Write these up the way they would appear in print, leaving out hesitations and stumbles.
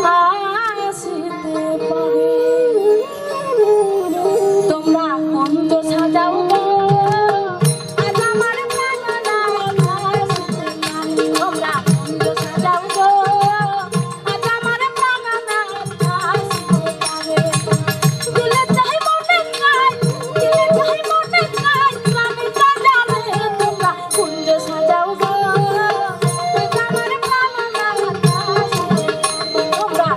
আসিতে পারে। তোমরা কুঞ্জ সাজাও গো, আজ আমার প্রাণনা আসিতে পারে। তোমরা কুঞ্জ সাজাও গো, আজ আমার প্রাণনা আসিতে পারে। দিলে চাই মনে চাই, দিলে চাই মনে চাই, আমি সাজালে তোমরা কুঞ্জ সাজাও গো, আজ আমার প্রাণনা আসিতে পারে। তোমরা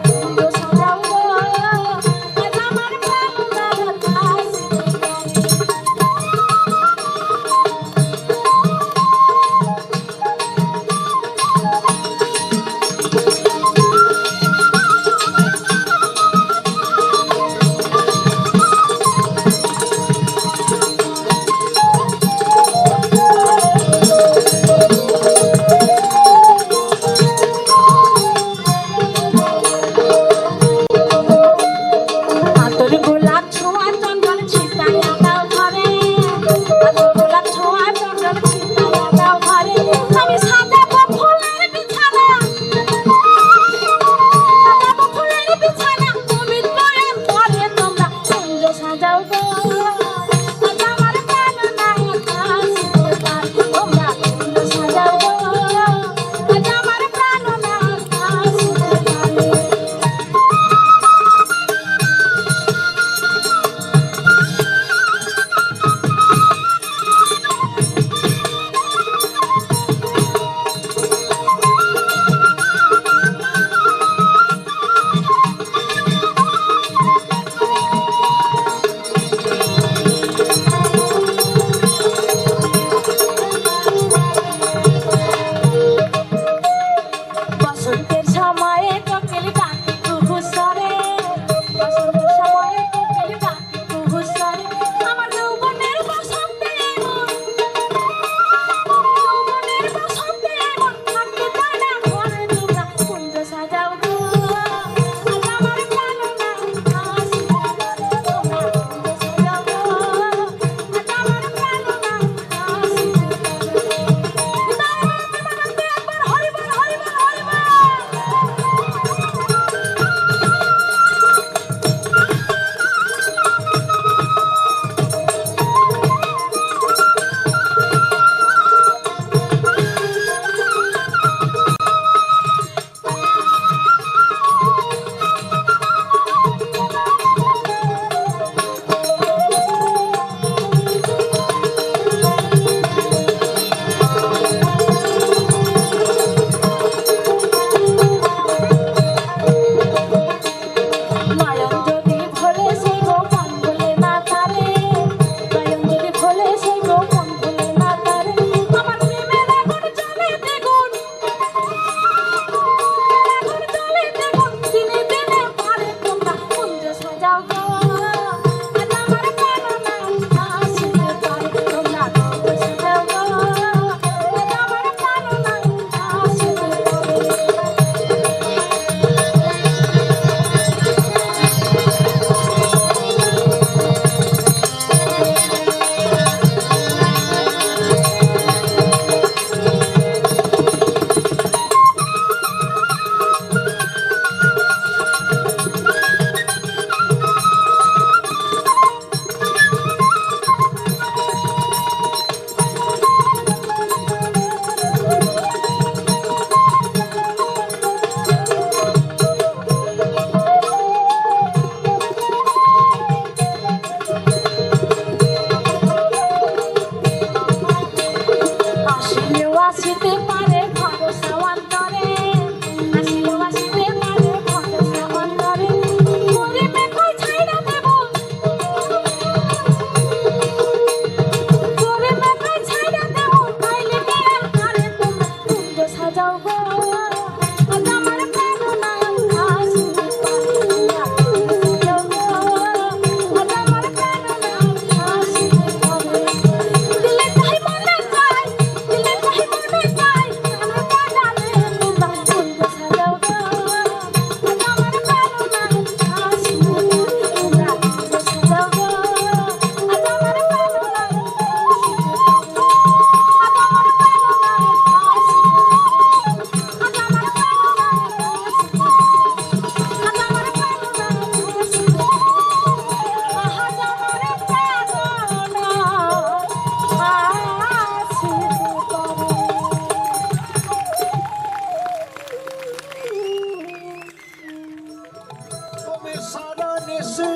তুমি সারা নিশি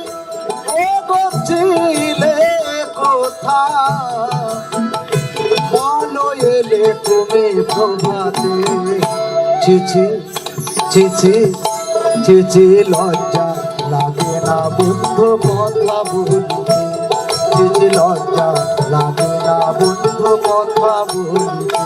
ও গছিলে কোথা বলো এলে তুমি প্রভাতে চিচি চিচি চিচি লজ্জা লাগে না বন্ধু কথা বলতে চিচি লজ্জা লাগে না বন্ধু কথা বলতে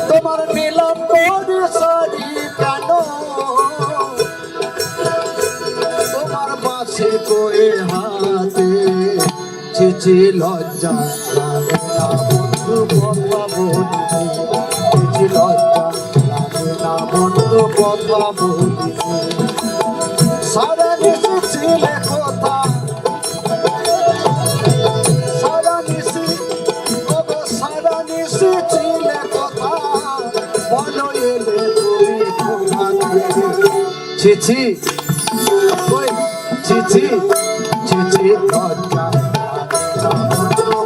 তোমার নিলাম সারি কেন তোমার বাসে করে হাতে চিচি লজ্জা লাগে না বন্ধু কথা বলতে চিচি লজ্জা লাগে না বন্ধু কথা বলতে সারা নিশি ছিলে কথা সারা নিশি সারা নিশি ছিলে কথা বলো এলে তুমি প্রভাতে চিচি ওই চিচি চিচি লজ্জা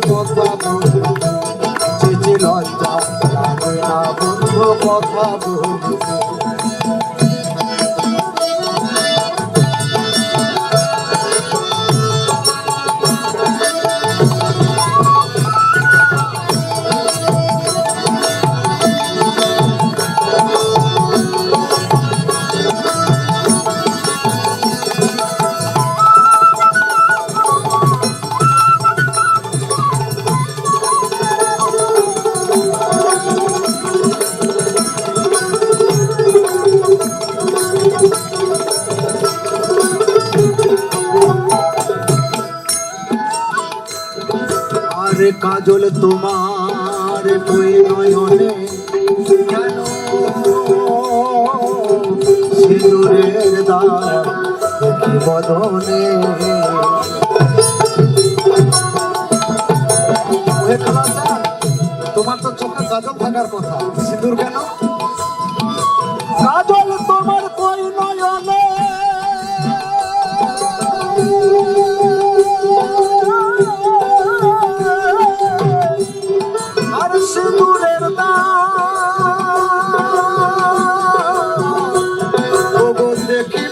কথা বলতে চিচি লজ্জা লাগে না বন্ধু কথা বলতে কাজল তোমার কই নয়নে কেন সিঁদুরের দাগ দেখি বদনে তোমার তো চোখে কাজল থাকার কথা সিঁদুর কেন কাজল তোমার কই নয়নে সিঁদুরের দাগ দেখি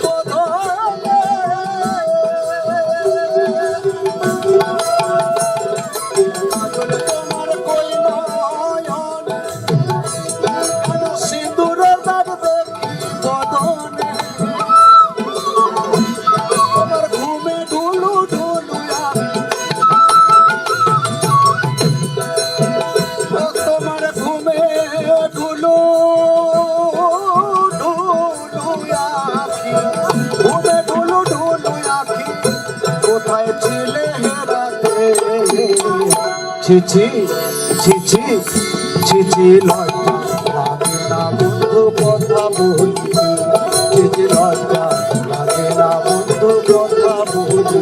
বদনে তোমার কই নয়নে সিঁদুরের দাগ দেখি বদনে তোমার ঘুমে ঢুলু ঢুলুয়া চিচি চিচি চিচি লজ্জা লাগে না বন্ধু কথা বলতে, সে যে লজ্জা লাগে না বন্ধু কথা বলতে।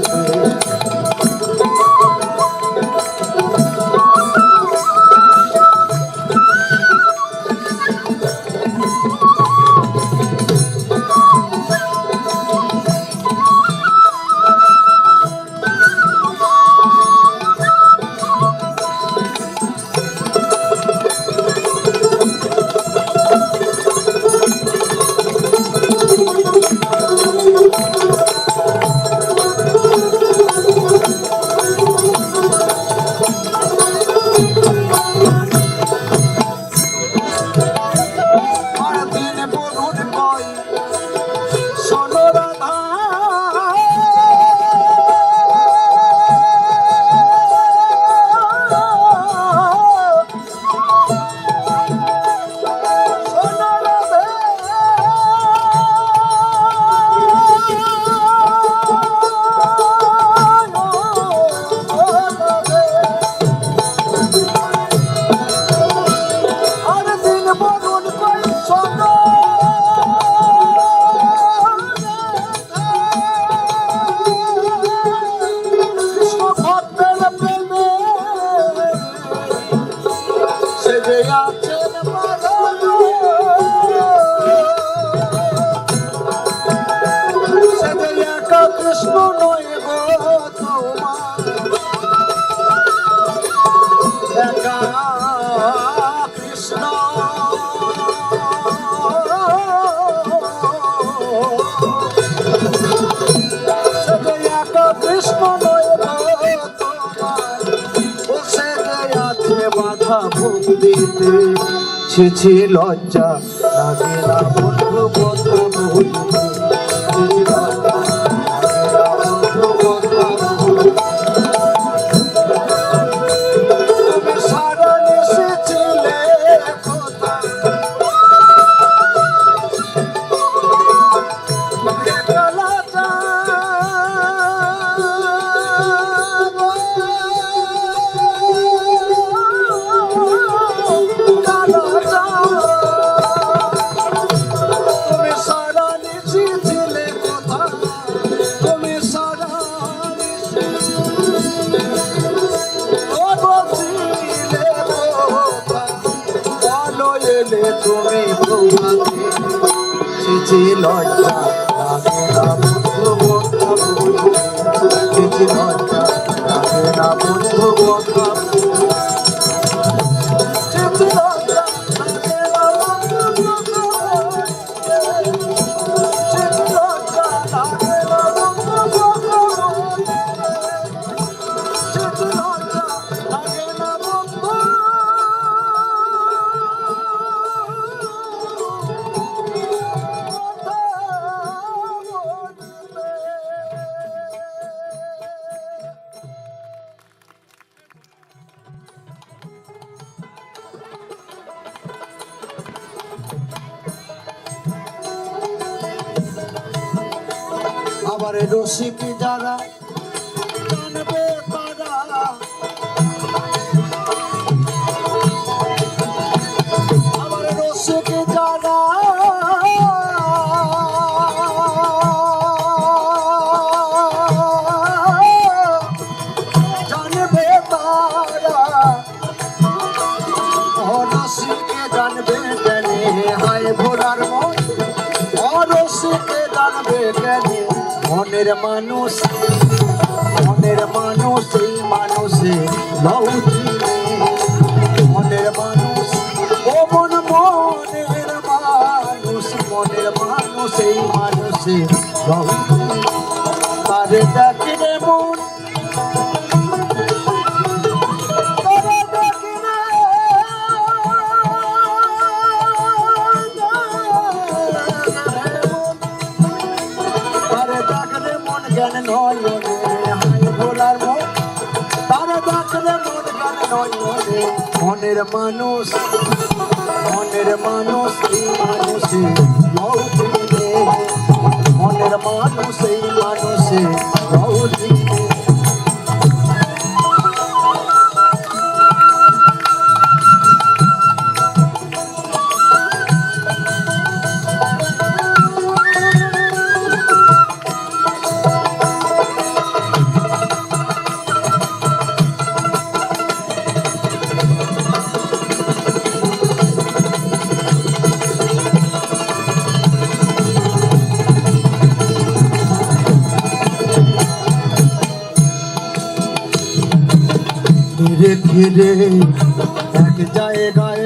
কৃষ্ণ নয় গো তোমার একা কৃষ্ণ একা কৃষ্ণ নয় গো তোমার বসে আছে বাধা ভক্তিতে ছি লজ্জা লাগে না বন্ধু কথা বলতে তুমি প্রভাতে লজ্জা লাগে না বন্ধু কথা বলতে লজ্জা লাগে না বন্ধু কথা আবার রসিক যারা জানবে তারা আবার রসিক যারা জানবে তারা রসিকে জানবে কেনে হায় ভোলার মন রসিকে জানবে কেনে মনের মানুষ এই মানুষে লৌচিলে মনের মানুষ ও মনের মানুষ এই মানুষে লৌচিলে তারে দেখলে মন জ্ঞান নয় হাই ভোলার মন তারা ডাকলে মন জ্ঞান নয় মনের মানুষ এই মানুষে লৌচিলে মনের মানুষ এই মানুষে লৌচিলে ঘিরে ঘিরে এক জায়গায়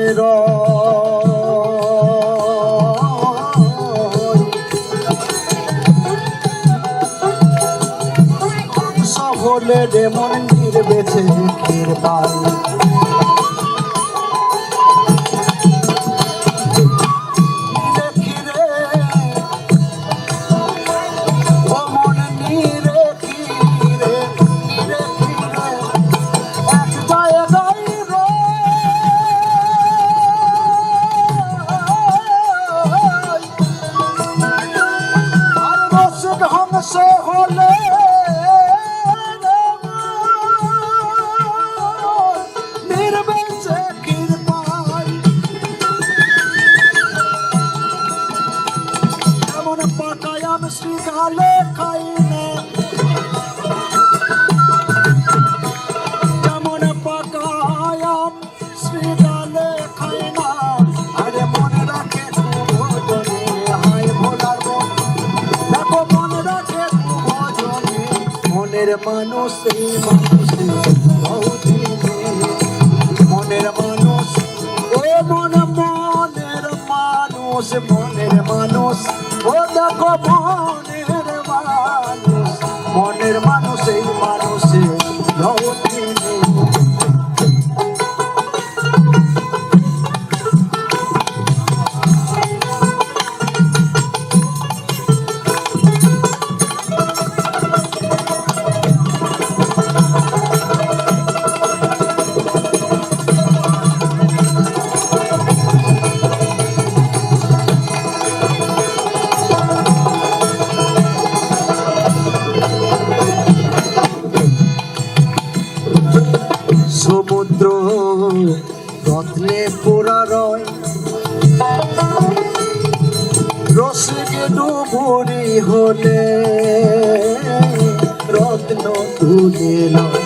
হলে রে মন্দির বেছে ক্ষীর পাই হলে নির্বেচে ক্ষীর পাই এমন পাকায়াম শ্রীকালে খাই না যেমন পাকায়াম শ্রীকালে খাই না আরে মনে রাখে ভোজনে হাই ভোলার দেখো মনে রাখে ভোজনে মনের মানুষ এই মানুষে মনের মানুষ ও মনের মানুষ মনের মানুষ ও দেখো মনের মানুষ এই মানুষে সমুদ্র রত্নে পোড়া রয় রসিকে ডুবুরি হলে রত্ন তুলে নয়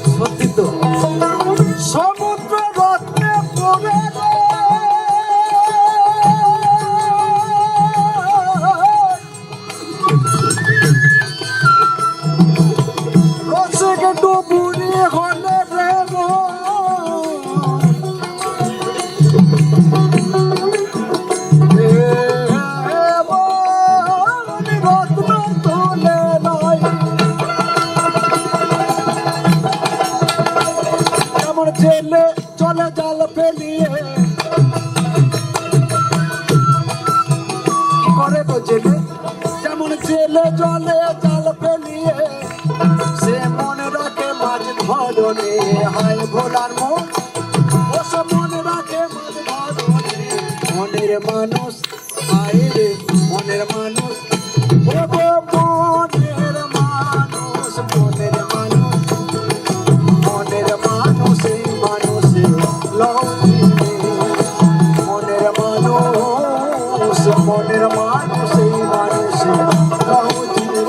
সত্যি তো সমুদ্র রত্নে পোড়া ডুবুরি হলে রে রত্ন তুলে নয় যেমন জেলে চলে জাল ফেলিয়ে কি করে তো জেলে যেমন জেলে জলে জাল ফেলিয়ে সে মনে রাখে মাঝ ধরনে হায় ভোলার মন ও সে মনে রাখে মাঝ ধরনে মনের মানুষ হায় রে মনের মানুষ ও গো মনের মানুষ মনের মানুষ মনের মানুষ এই মানুষে লৌকিনে মনের মানুষ মনের মানুষ এই মানুষে লৌকিনে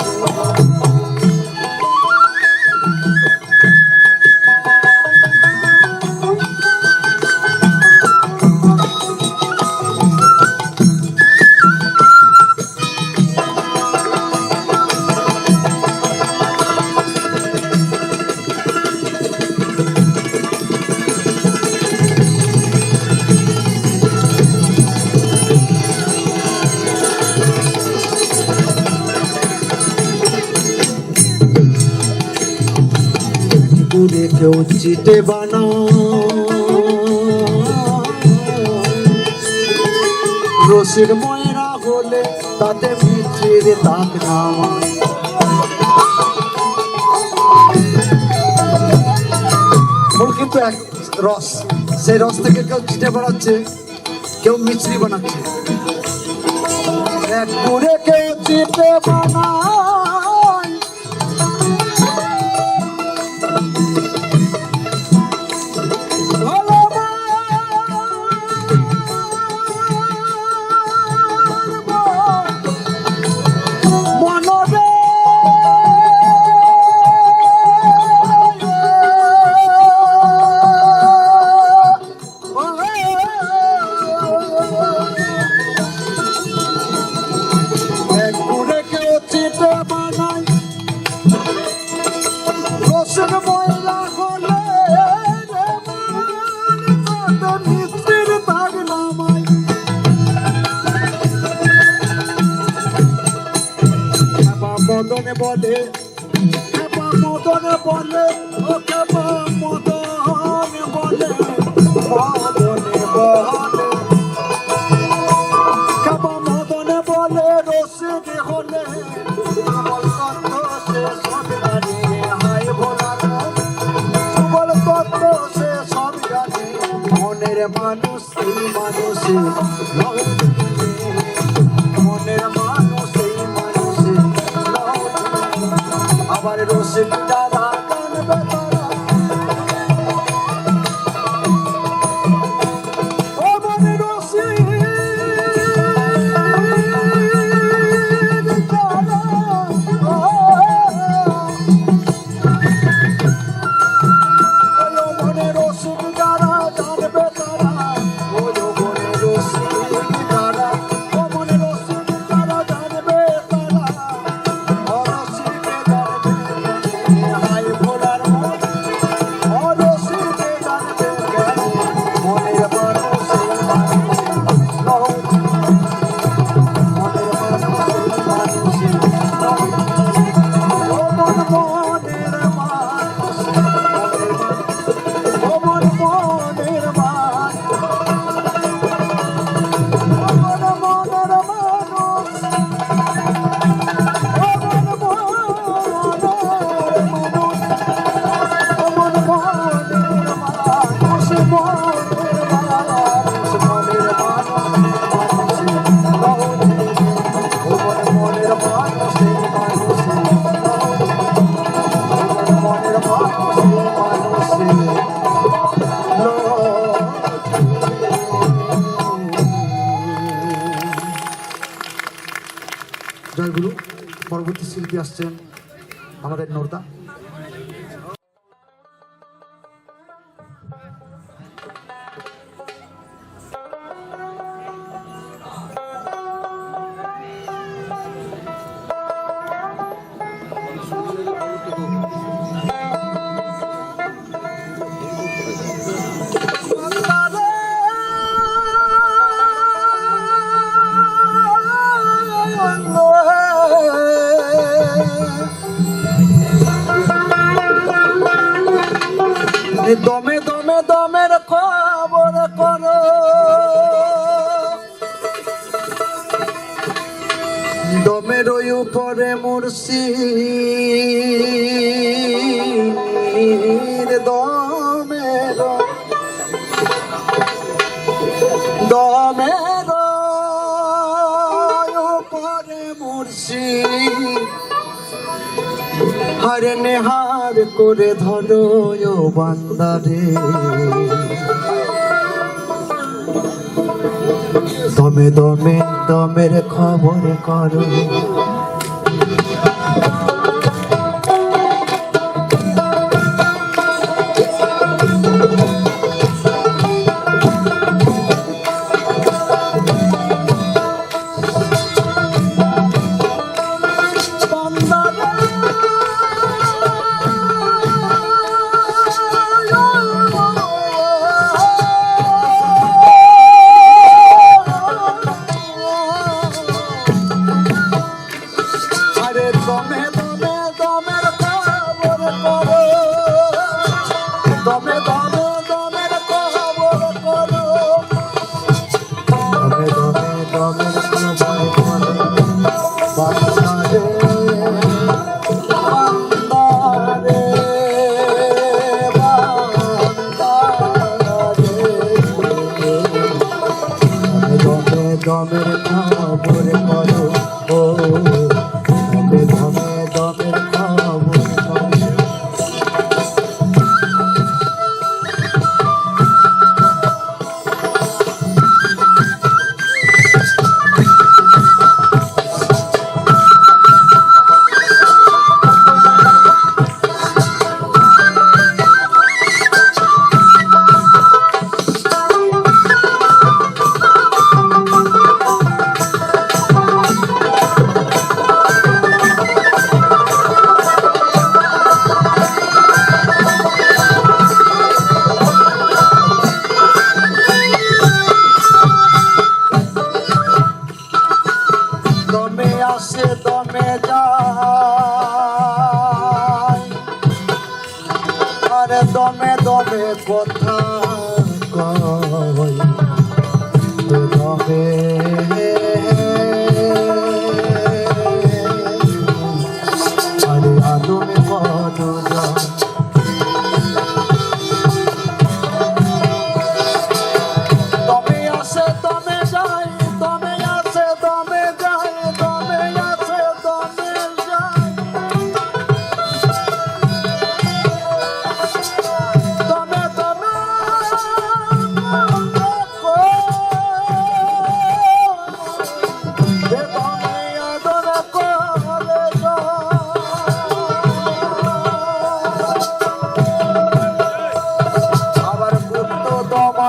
দূরে কেউ চিটে বানা রসির ময়রা হলে তাতে মিত্রের তাক নামা কিন্তু এক রস সেই রস থেকে কেউ চিটে বানাচ্ছে কেউ মিছরি বানাচ্ছে এক দূরে কেউ চিটে বানায় এক দূরে কেউ চিটে বলে খেপা মদন বলে ও খেপা মদন বলে মদনে বলে খেপা মদনে বলে রসিক হলে আমার কত সে সব জানে হাই ভোলা যুগল কত সে সব জানে মনের মানুষ এই মানুষে মনের মানুষ এই মানুষে আবার রসিক দাদা কানবে তারা ও মনে রসিক দাদা মনে রসিক দাদা জানবে তারা ও মনে রসিক দাদা ও মনে রসিক দাদা জানবে তারা ও রসিকে জানবে হাই ভোলার মন ও রসিকে জানবে মনের মানুষ এই মানুষে মনের মানুষ এই মানুষে ও মন মনের মানুষ ও মন মনের মানুষ ও মন মনের মানুষ ও মন মনের মানুষ ও মন মনের মানুষ মনের মানুষ মনের মানুষ ও মন মনের মানুষ এই মানুষে ও মনের মানুষ এই মানুষে জয় গুরু। পরবর্তী শিল্পী আসছেন আমাদের নোরদা। দমে দমে দমের খবর করো দমের ওই উপরে মুর্শিদ দমের দমের উপরে মুর্শিদ হারে নেহার করে ধরো ও বান্দারে দমে দমে দমের খবর করো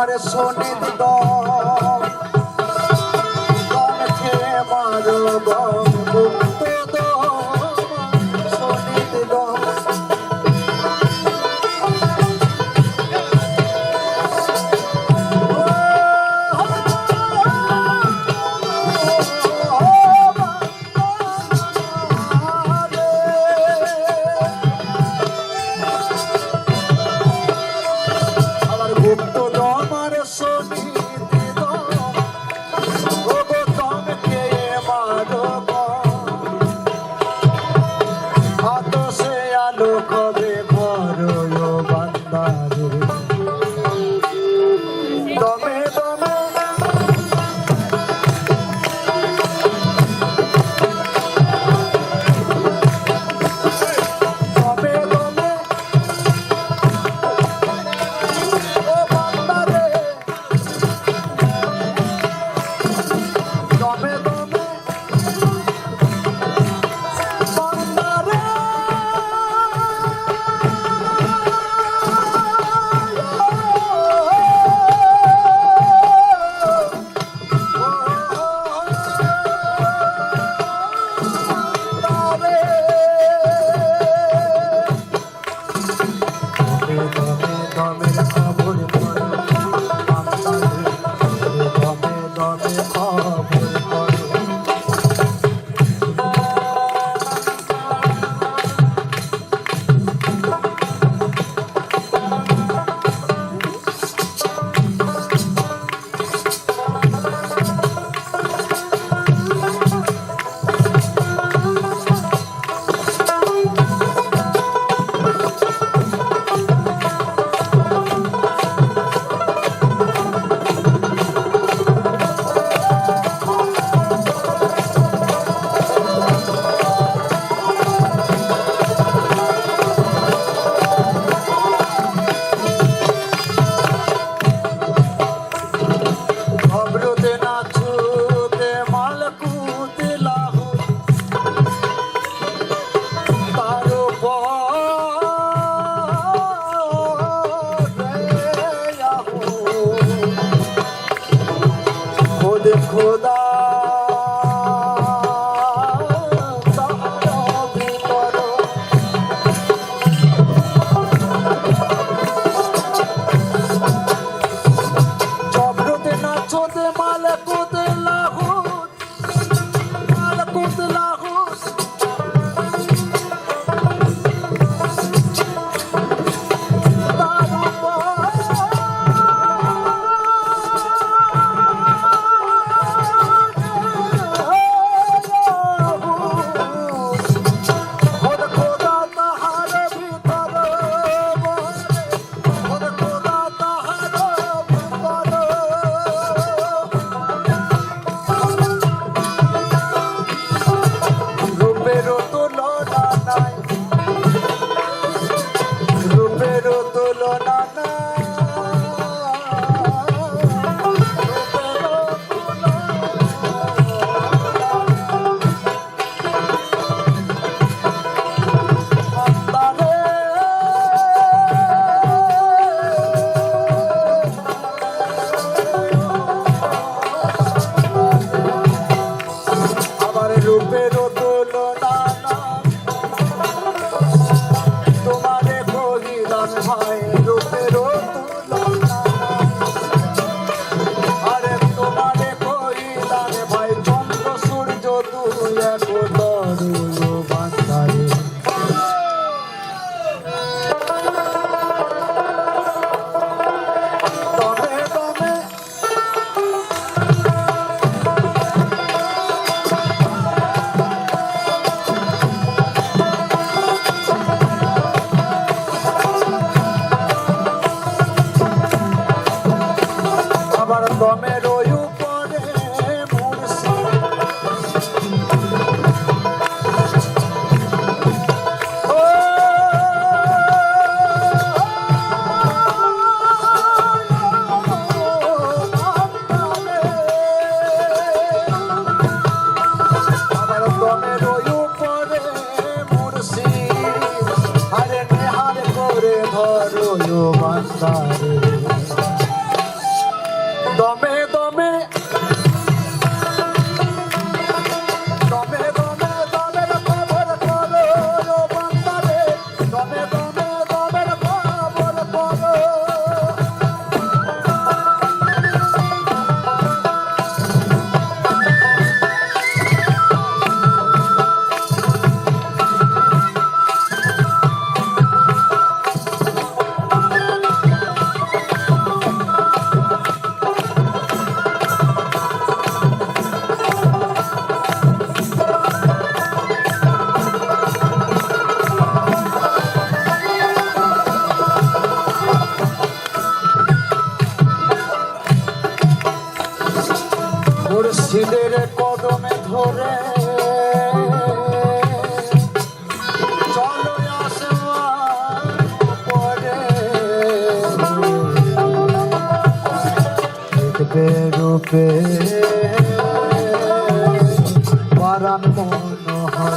তোমার সনিত দম খেয়ে মারো গম গুপ্ত দম সনিত দম গুপ্ত দমার সনিত দম ও গো দম খেয়ে মারো হাত সে আলো কবে করো বান্দারে দমে দমে দমে দমে ও বান্দারে দমে দমে বান্দারে দমের খবর করো বান্দারে দমে দমে খবর করো খবরতে নাচুতে মালকুতে লাহু তার খোদ খোদা তাহার ভিতর জবরতে নাচতে মালকুতে লাহু মালকুতে লাহু তার খোদ খোদা তাহার ভিতর খোদ খোদা তাহার ভিতর রূপের তুলনা নাই রূপের তুলনা নাই আমার রূপের তুলনা নাই তোমারে কহিলাম ভাই রূপের তুলনা আরে তোমারে কহিলাম ভাই চন্দ্র সূর্য তুই এক তরুণ বান্দারে দমে দমে আবার দমের ওই উপরে মুর্শি ও আবার দমের ওই উপরে মুর্শি আরে নেহার করে ধরো বান্দারে মুর্শিদের কদমে ধরে চলো আসমান পরে দেখবে রূপে পরাণ মনোহর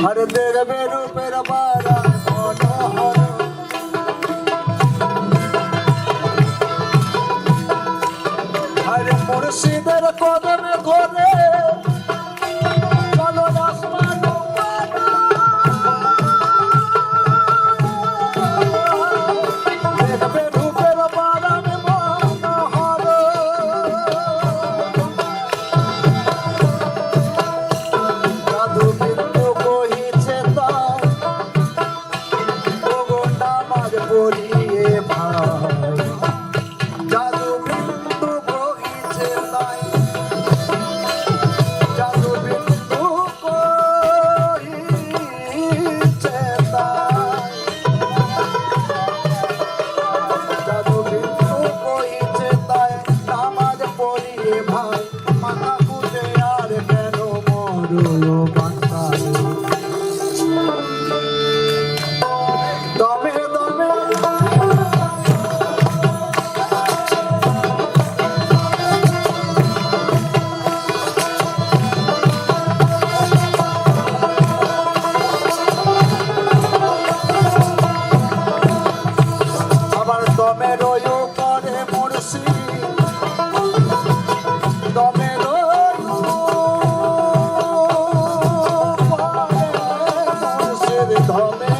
हर देर बेरू पेर बारा मनोहर हर मुर्शिदेर कदमे धरे चलो आसमान देखबे रूपेर बारा मनोहर जादू बिंदु বলিয়ে ভাই জাদু বিন্দু বহিছে তাই জাদু বিন্দু বহিছে তাই জাদু বিন্দু বহিছে তাই নামাজ পড়িয়ে ভাই মাথা কুটে আর কেন মরলো বাংলায় দমে দমে আবার দমে রয়ো করে মুর্শি দমে রয়ো করে মুর্শিদ দমে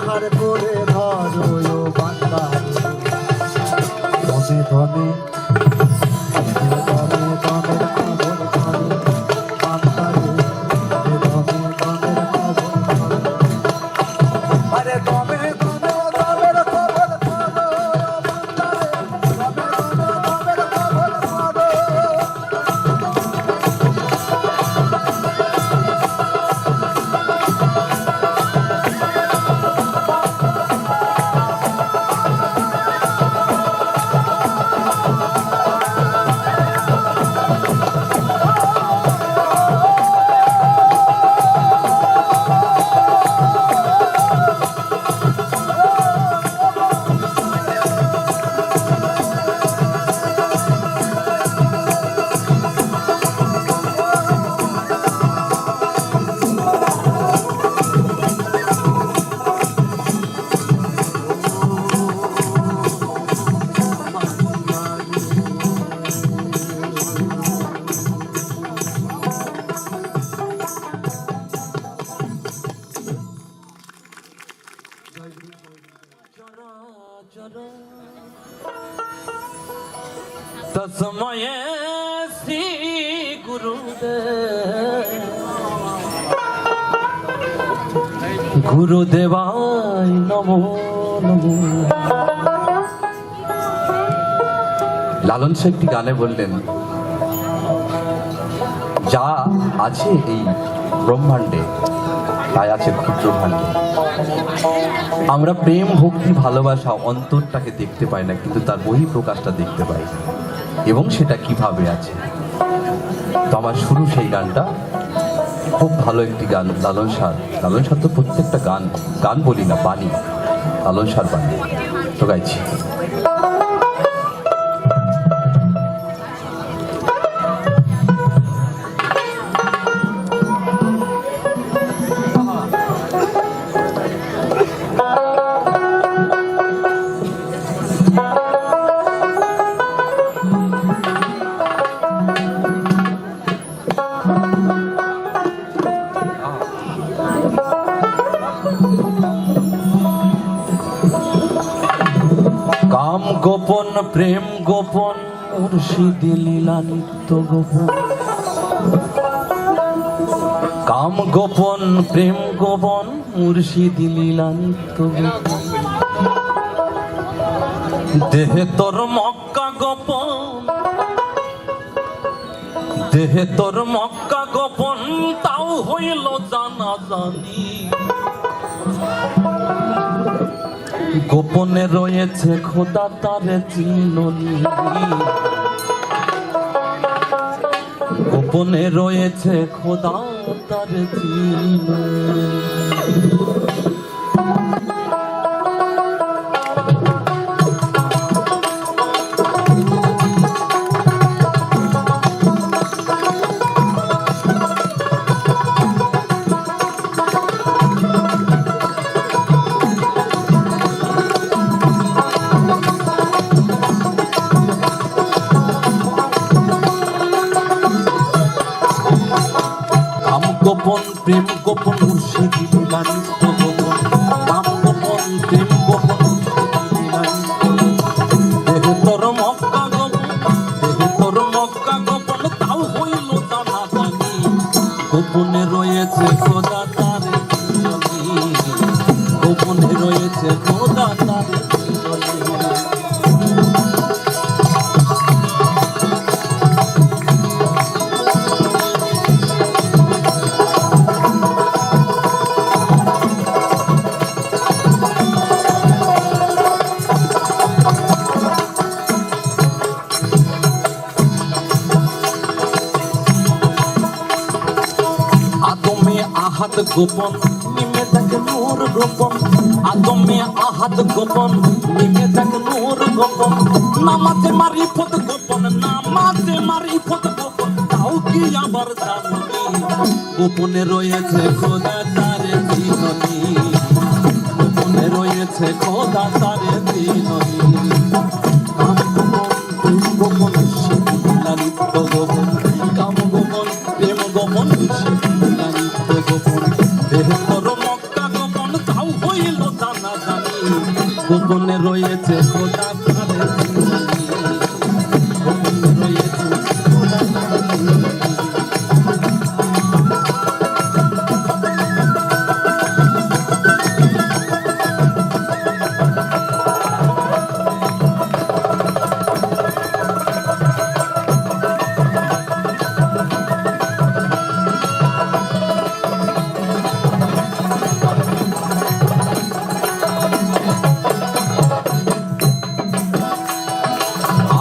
হার করে ধরো বান্দা ধমে ধমে ধমে ধমে খবর ধরে বান্দারে ধমে ধমে খবর ধরে আরে ধমে ধমে ধমের খবর ধরো বান্দারে ধমে ধমে ধমের খবর ধরো तस्मये श्री गुरुदेवाय नमो नमो। লালন সাহেব একটি গানে বললেন, যা আছে এই ব্রহ্মাণ্ডে তাই আছে ক্ষুদ্র ভাণ্ডার। আমরা প্রেম ভক্তি ভালোবাসা অন্তরটাকে দেখতে পাই না, কিন্তু তার বহিঃপ্রকাশটা দেখতে পাই, এবং সেটা কিভাবে আছে। তো আমার শুরু সেই গানটা, খুব ভালো একটি গান, লালন সার। লালন সার তো প্রত্যেকটা গান, গান বলি না, বাণী, লালন সার বাণী তো গাইছি। কাম গোপন প্রেম গোপন মুর্শিদি লীলা নিত্য গোপন। কাম গোপন প্রেম গোপন মুর্শিদি লীলা নিত্য গোপন। দেহে তোর মক্কা গোপন, দেহে তোর মক্কা গোপন, তাও হইল জানা জানি। গোপনে রয়েছে খোদা তারে চিননি, গোপনে রয়েছে খোদা তারে চিননি। গোপন প্রেম গোপন মুর্শিদি লীলা নিত্য গোপন। কাম গোপন প্রেম গোপন মুর্শিদি লীলা নিত্য গোপন। দেহে তোর মক্কা গোপন, দেহে তোর মক্কা গোপন, তাও হইল জানা জানি। গোপনে রয়েছে খোদা তারে চিননি, গোপনে রয়েছে খোদা তারে চিননি। আহাত গোপন নিমে থাকে নূর গোপন, আদমে আহাত গোপন নিমে থাকে নূর গোপন। নামাজে মারিফত গোপন, নামাজে মারিফত গোপন, তাও কি আবার জানি। গোপনে রয়েছে খোদা তারে চিননি, গোপনে রয়েছে খোদা তারে চিননি। কাম গোপন প্রেম গোপন মুর্শিদি লীলা নিত্য গোপন। কাম গোপন প্রেম গোপন মুর্শিদি লীলা নিত্য গোপন। দেহে তোর মক্কা গোপন, তাও হইল জানা জানি। গোপনে রয়েছে খোদা তারে চিননি, গোপনে রয়েছে খোদা তারে চিননি।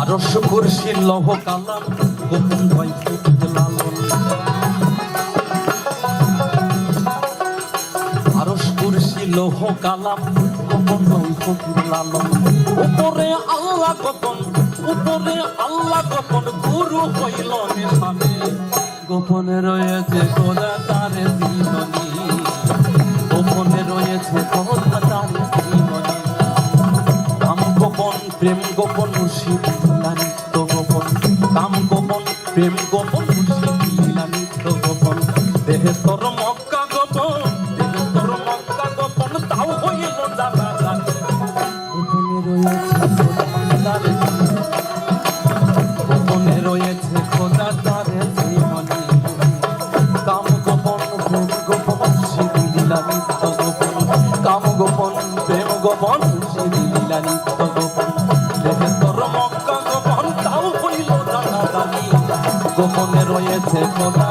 আরশ কুরসি লৌহ কালাম গোপন ভয় ফুটতে লালন। আরশ কুরসি লৌহ কালাম গোপন ভয় ফুটতে লালন। উপরে আল্লাহ গোপন, উপরে আল্লাহ গোপন, গুরু হইল নিশানে। গোপনে রয়েছে খোদা তারে চিননি, গোপনে রয়েছে খোদা তারে চিননি। কাম গোপন প্রেম গোপন মুর্শিদি লীলা নিত্য গোপন। কাম গোপন প্রেম গোপন মুর্শিদি লীলা নিত্য গোপন। দেহে তোর মক্কা গোপন, দেহে তোর মক্কা গোপন, তাও হইল জানা জানি। গোপনে রয়েছে খোদা তারে চিননি, গোপনে রয়েছে খোদা তারে চিননি। কাম গোপন প্রেম গোপন মুর্শিদি লীলা নিত্য গোপন। কাম গোপন প্রেম গোপন মুর্শিদি লীলা নিত্য গোপন। দেহে তোর মক্কা গোপন, তাও হইল জানা জানি। গোপনে রয়েছে খোদা